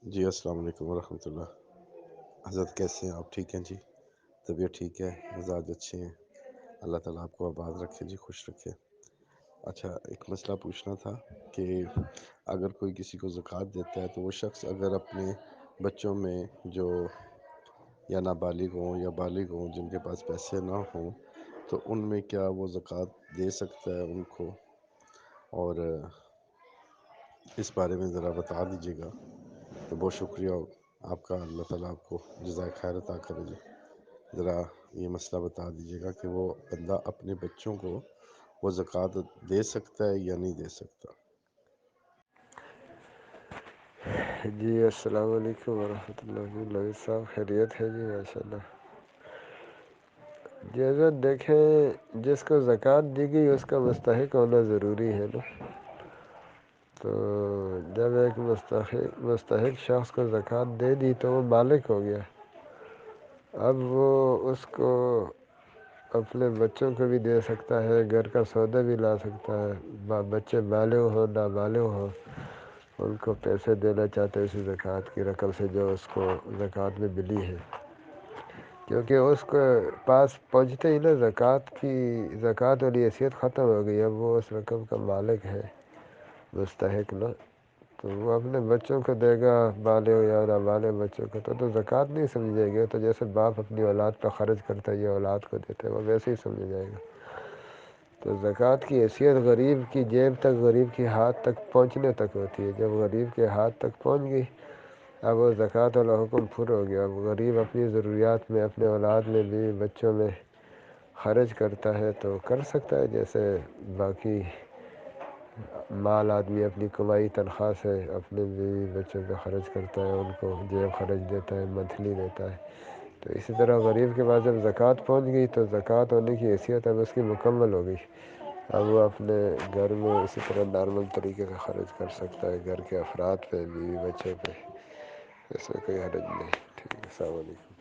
جی السلام علیکم ورحمۃ اللہ۔ حضرت کیسے ہیں آپ؟ ٹھیک ہیں جی؟ طبیعت ٹھیک ہے؟ مزاج اچھے ہیں؟ اللہ تعالیٰ آپ کو آباد رکھے جی، خوش رکھے۔ اچھا، ایک مسئلہ پوچھنا تھا کہ اگر کوئی کسی کو زکوٰۃ دیتا ہے تو وہ شخص اگر اپنے بچوں میں جو یا نابالغ ہوں یا بالغ ہوں جن کے پاس پیسے نہ ہوں تو ان میں کیا وہ زکوٰۃ دے سکتا ہے ان کو؟ اور اس بارے میں ذرا بتا دیجیے گا تو بہت شکریہ آپ کا، اللہ تعالیٰ آپ کو جزائے خیر عطا کرے جی۔ ذرا یہ مسئلہ بتا دیجیے گا کہ وہ بندہ اپنے بچوں کو وہ زکوٰۃ دے سکتا ہے یا نہیں دے سکتا؟ جی السلام علیکم ورحمۃ اللہ جی، لوہی صاحب خیریت ہے جی؟ ماشاء اللہ جی حضرت دیکھیں، جس کو زکوٰۃ دی گئی اس کا مستحق ہونا ضروری ہے نا۔ تو جب ایک مستحق شخص کو زکوٰۃ دے دی تو وہ بالغ ہو گیا۔ اب وہ اس کو اپنے بچوں کو بھی دے سکتا ہے، گھر کا سودا بھی لا سکتا ہے، بچے بالغ ہو نابالغ ہو ان کو پیسے دینا چاہتے ہیں اسی زکوٰۃ کی رقم سے جو اس کو زکوٰۃ میں ملی ہے، کیونکہ اس کے پاس پہنچتے ہی نا زکوٰۃ والی حیثیت ختم ہو گئی۔ اب وہ اس رقم کا مالک ہے، مستحق نا، تو وہ اپنے بچوں کو دے گا، بالغ یا نابالغ بچوں کو تو زکوٰۃ نہیں سمجھے گا۔ تو جیسے باپ اپنی اولاد پر خرچ کرتا ہے، یہ اولاد کو دیتا ہے، وہ ویسے ہی سمجھا جائے گا۔ تو زکوٰۃ کی حیثیت غریب کی جیب تک، غریب کی ہاتھ تک پہنچنے تک ہوتی ہے۔ جب غریب کے ہاتھ تک پہنچ گئی، اب وہ زکوٰۃ والا حکم پر ہو گیا۔ اب غریب اپنی ضروریات میں، اپنے اولاد میں، بیوی بچوں میں خرچ کرتا ہے تو کر سکتا ہے، جیسے باقی مال آدمی اپنی کمائی تنخواہ سے اپنے بیوی بچوں پہ خرچ کرتا ہے، ان کو جیب خرچ دیتا ہے، منتھلی دیتا ہے۔ تو اسی طرح غریب کے پاس جب زکوٰۃ پہنچ گئی تو زکوٰۃ ہونے کی حیثیت اب اس کی مکمل ہو گئی۔ اب وہ اپنے گھر میں اسی طرح نارمل طریقے سے خرچ کر سکتا ہے، گھر کے افراد پہ، بیوی بچوں پہ، اس میں کوئی حرج نہیں۔ ٹھیک ہے، السلام علیکم۔